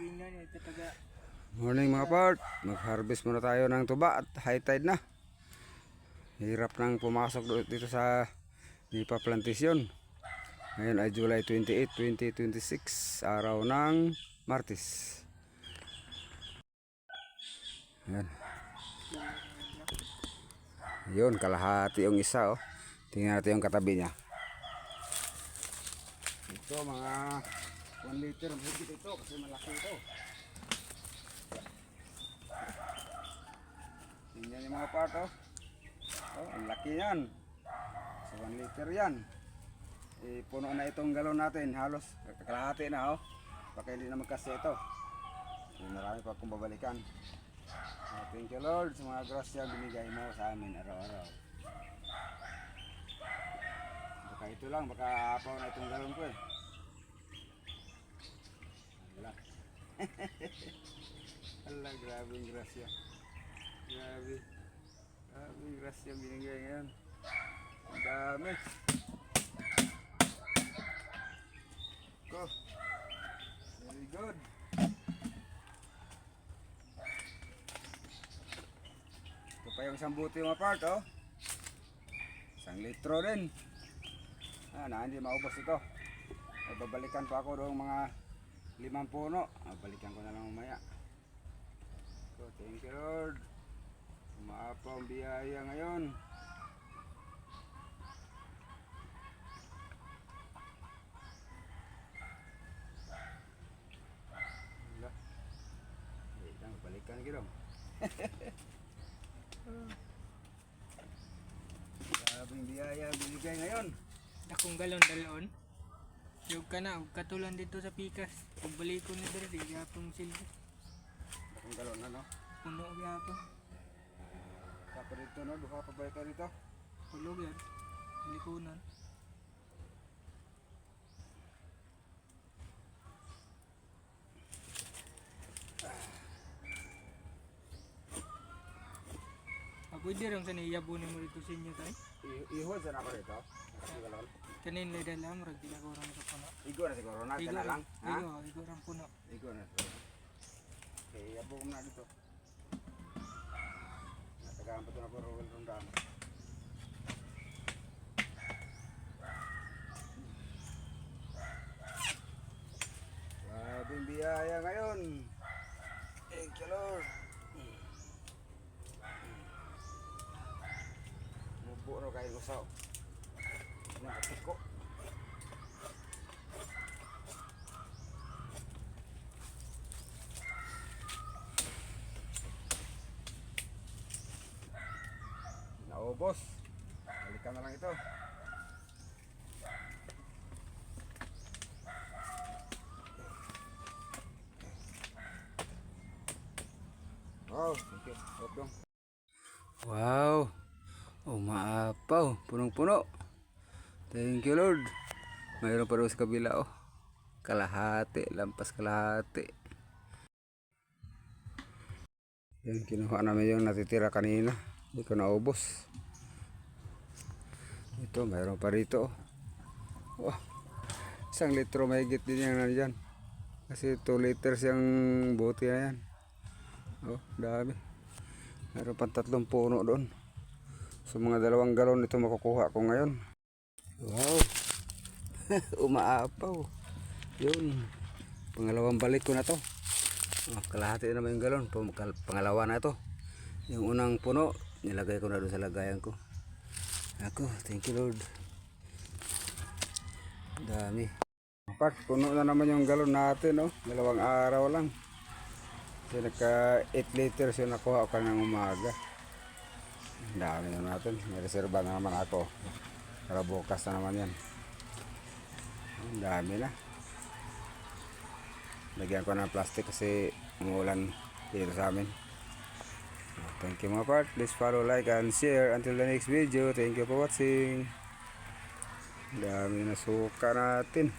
Ingay ito taga. Morning mga part, mag-harvest muna tayo ng tuba at high tide na. Hirap nang pumasok dito sa Nipa Plantation. Ngayon ay July 28, 2026, araw ng Martes. Ayan. Yun, kalahati yung isa oh. Tingnan natin yung katabi niya. Ito mga 1 liter ang higit ito kasi malaki ito. Tingnan yung mga part oh. Oh, ang laki yan. So 1 liter yan. Puno na itong galon natin. Halos kalahati na oh. Baka hindi na magkasi ito. Marami pa akong babalikan. Thank you Lord sa mga grasya binigay mo sa amin araw-araw. Baka ito lang. Baka apaw na itong galon ko eh. Wala. Ala, grabe yung grasya. Grabe. Grabe yung grasya binigay ngayon. Ang dami. Go. Very good. Ito pa yung isang buti mga part oh. 1 litro din. Hindi maubos ito. Ay, babalikan pa ako doong mga 5 puno. Balikan ko na lang mamaya. So, thank you Lord. Umaapaw ang biyaya ngayon. Wala. Wait lang, balikan kita. Grabing biyaya binigay ngayon. Dakong galon dalon. Yung ka na, katulan dito sa pikas. Pagbalik ko ni Dere, yapong silbi. Dakong galon na no? Puno yapong. Saka dito no, duha pa ba ito dito? Tulog yan. Likunan. Pwede rin sa niyabunin mo dito sa inyo tayo. Ihod sa ako dito. Galon. Kanin leda lang, marag ginagurang sa puno. Igo na siguro na, Igo na lang. Igo rang puno. Igo na siguro. Okay, yabog na dito. Natagaan pa ito na po Rowel Rondaan. Grabing biyaya ngayon. Thank you Lord. Mubo na kayo usaw. Nakatiko. Naubos. Balikan na lang ito. Wow, thank you. Wow. Umaapaw. Punong-puno. Thank you Lord. Mayroon pa rin sa kabila oh. Kalahati. Lampas kalahati. Yan, kinuha namin yung natitira kanina. Hindi ko naubos. Ito, mayroon pa rito oh. 1 litro mahigit din yan nandyan. Kasi 2 liters yung bote na yan. Oh, dami. Mayroon pang 3 puno doon. So mga 2 galon ito makukuha ko ngayon. Wow. Umaapaw. Yun. Pangalawang balik ko na to. Kalahati naman yung galon. Pangalawa na to. Yung unang puno, nilagay ko na doon sa lagayan ko. Ako, thank you Lord. Dami. Part, puno na naman yung galon natin. Oh. 2 araw lang. Kasi nagka 8 liters yung nakuha ko ng umaga. Dami na natin. May reserva na naman ako. Para bukas na naman yan. Ang dami na. Lagyan ko ng plastic kasi umuulan dito sa amin. Thank you mga part. Please follow, like, and share. Until the next video. Thank you for watching. Dami na suka natin.